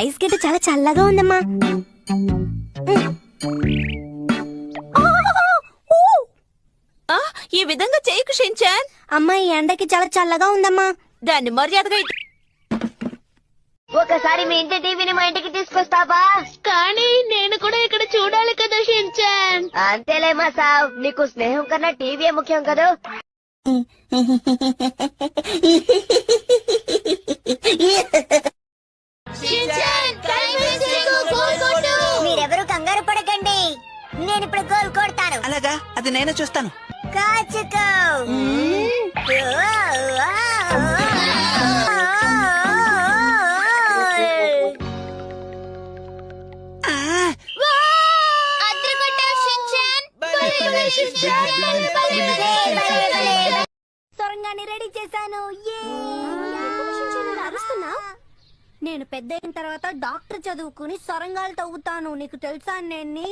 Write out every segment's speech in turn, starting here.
Ice గడ్డ చాలా చల్లగా ఉందమ్మా. ఈ విధంగా చేయకు షించాన్. అమ్మా ఈ ఎండకి చాలా చల్లగా ఉందమ్మా. దాన్ని మర్యాదగా ఒకసారి మీ ఇంటి టీవీని మా ఇంటికి తీసుకొస్తావా? కానీ నేను కూడా ఇక్కడ చూడాలి కదా షించాన్. అంతేలే మా సావ్, నీకు స్నేహం కన్నా టీవీ ముఖ్యం కదా. మీరెవరు కంగారు పడకండి, నేను ఇప్పుడు గోల్ కొడతాను. అలాగా, అది నేను చూస్తాను. కాచుకో. సొరంగాన్ని రెడీ చేశాను. నేను పెద్ద అయిన తర్వాత డాక్టర్ చదువుకుని సొరంగాలు తవ్వుతాను. నీకు తెలుసా నేను?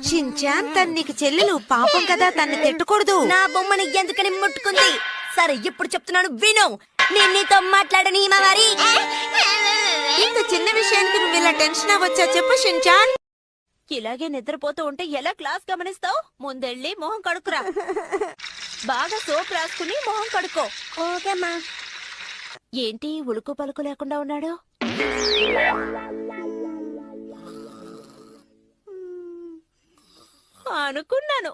షించాన్ తను నీకు చెల్లెలు, పాపం కదా, తన్ని తిట్టకూడదు. నా బొమ్మని ఎందుకని ముట్టుకుంది? సరే ఇప్పుడు చెప్తున్నాను విను. నేను నీతో మాట్లాడని మరి. ఇంత చిన్న విషయానికి నువ్వు ఇలా టెన్షన్ అవ్వచ్చా చెప్పు షించాన్. ఇలాగే నిద్రపోతూ ఉంటే ఎలా క్లాస్ గమనిస్తావు? ముందెళ్ళి మొహం కడుకురా. బాగా సోప్ రాసుకుని మొహం కడుకో. ఓకేమ్మా. ఏంటి ఉలుకు పలుకు లేకుండా ఉన్నాడు? అనుకున్నాను.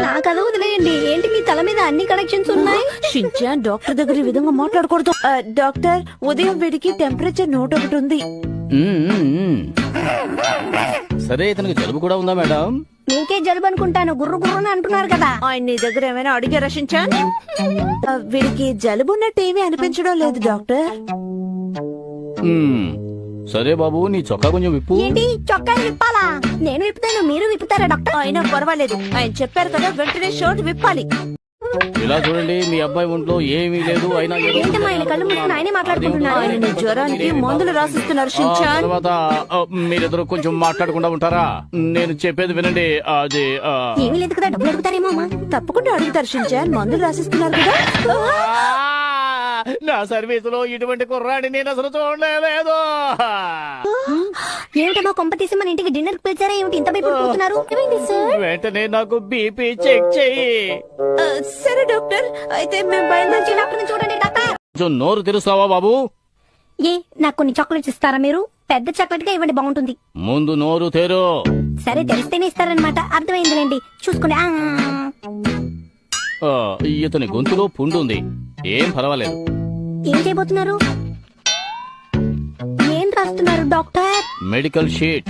నా కథ వదిలేయండి. ఏంటి మీ తల మీద అన్ని కనెక్షన్స్ ఉన్నాయి? షించాన్ డాక్టర్ దగ్గర ఈ విధంగా మాట్లాడకూడదు. డాక్టర్, ఉదయం వీడికి టెంపరేచర్ 101 ఉంది. సరే, ఇతనికి జలుబు కూడా ఉందా మేడం? నీకే జలుబు అనుకుంటాను. గుర్రు గుర్రుని అంటున్నారు కదా. ఆయన నీ దగ్గర ఏమైనా అడిగారా షించాన్? వీడికి జలుబున్న టీవీ అనిపించడం లేదు డాక్టర్. సరే బాబు, నీ చొక్కా కొంచెం విప్పు. ఏంటి చొక్కాలు విప్పాలా? నేను విప్పుతాను, మీరు విప్పుతారా డాక్టర్? అయినా పర్వాలేదు, ఆయన చెప్పారు కదా వెంటనే షర్ట్ విప్పాలి. ఇలా చూడండి, మీ అబ్బాయి ఒంట్లో ఏమీ లేదు, అయినా ఏంటమ్మా ఆయన కళ్ళు మూసుకుని ఆయనే మాట్లాడుకుంటున్నారు? ఆయన జ్వరానికి మందులు రాసిస్తున్నారు షించాన్. తర్వాత మీరిద్దరు కొంచెం మాట్లాడకుండా ఉంటారా? నేను చెప్పేది వినండి. అది ఏమీ లేదు కదా, డబ్బులు అడుగుతారేమో అమ్మా. తప్పకుండా అడుగుతారు షించాన్, మందులు రాసిస్తున్నారు కదా. నా సర్వీసులో ఇటువంటి కుర్రాడి నేను అసలు చూడలేదు. ఏమిటమ్మా కొంప తీసి మన ఇంటికి డిన్నర్ పిలిచారా? ఏమిటి ఇంత భయపడిపోతున్నారు? వెంటనే నాకు బీపీ చెక్ చెయ్యి. సరే డాక్టర్, అయితే మేము బయలుదేరి డాక్టర్ చూడండి. డాక్టర్ కొంచెం నోరు తెరుస్తావా బాబు? నాకు కొన్ని చాక్లెట్స్ ఇస్తారా మీరు? పెద్ద చాక్లెట్ గా ఇవ్వండి, బాగుంటుంది. ముందు నోరు తెరు. సరే తెలిస్తేనే ఇస్తారనమాట. అర్థమైందిలేండి, చూసుకోండి. ఇతని గొంతులో పుండు ఉంది, ఏం పర్వాలేదు. ఏం చేయబోతున్నారు? ఏం రాస్తున్నారు డాక్టర్? Medical sheet.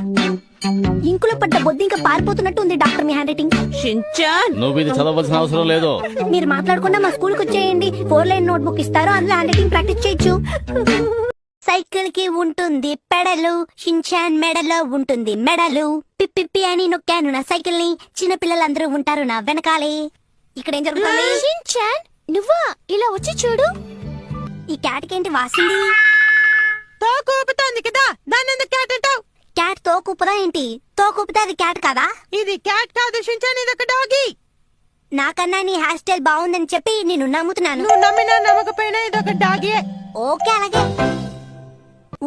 ఇంకులో పడ్డ బొద్దు ఇంకా పారిపోతున్నట్టు ఉంది డాక్టర్ మీ హ్యాండ్ రైటింగ్. షించాన్, నువ్వు ఇది చదవలసిన అవసరం లేదు. మీరు మాట్లాడకుండా మా స్కూల్ కి వచ్చేయండి. 4 లైన్ నోట్బుక్ ఇస్తారు, అందులో హ్యాండ్ రైటింగ్ ప్రాక్టీస్ చేయొచ్చు. సైకిల్ కి ఉంటుంది పెడలు, షించాన్ మెడలో ఉంటుంది మెడలు. పిప్పి అని నొక్కాను నా సైకిల్ ని, చిన్న పిల్లలందరూ ఉంటారు నా వెనకాలే. ఇక్కడ ఏం జరుగుతుంది? షించాన్ నువ్వా? ఇలా వచ్చి చూడు. ఈ క్యాట్ ఏంటి వాసింది? తోకూపుతోంది కదా, దాన్ని ఎందుకు క్యాట్ అంటావు? క్యాట్ తోకూపుదా ఏంటి? తోకూపితే అది క్యాట్ కదా? ఇది క్యాట్ కాదు షించాన్, ఇది ఒక డాగి. నాకన్నా నీ హెయిర్ స్టైల్ బాగుందని చెప్పి నేను నమ్ముతున్నాను. నువ్వు నమ్మినా నమ్మకపోయినా ఇది ఒక డాగి. ఓకే అలాగే.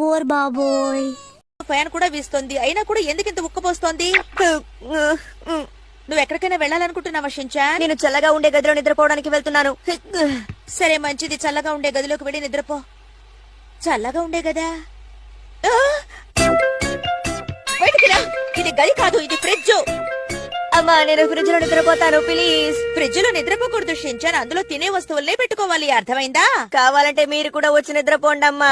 ఓర్ బాబోయ్, ఫ్యాన్ కూడా వీస్తోంది, అయినా కూడా ఎందుకు ఇంత ఉక్కపోస్తోంది? నువ్వు ఎక్కడికైనా వెళ్ళాలనుకుంటున్నావా షించాన్? నేను చల్లగా ఉండే గదిలో నిద్రపోవడానికి వెళ్తున్నాను. సరే మంచిది, చల్లగా ఉండే గదిలోకి వెళ్ళి నిద్రపో. చల్లగా ఉండే గదా? బయటికి రా, ఇది గది కాదు, ఇది ఫ్రిడ్జ్. అమ్మా నేను ఫ్రిడ్జ్ లో నిద్రపోతాను ప్లీజ్. ఫ్రిడ్జ్ లో నిద్రపోకూడదు షించాన్, అందులో తినే వస్తువులనే పెట్టుకోవాలి, అర్థమైందా? కావాలంటే మీరు కూడా వచ్చి నిద్రపోండి అమ్మా.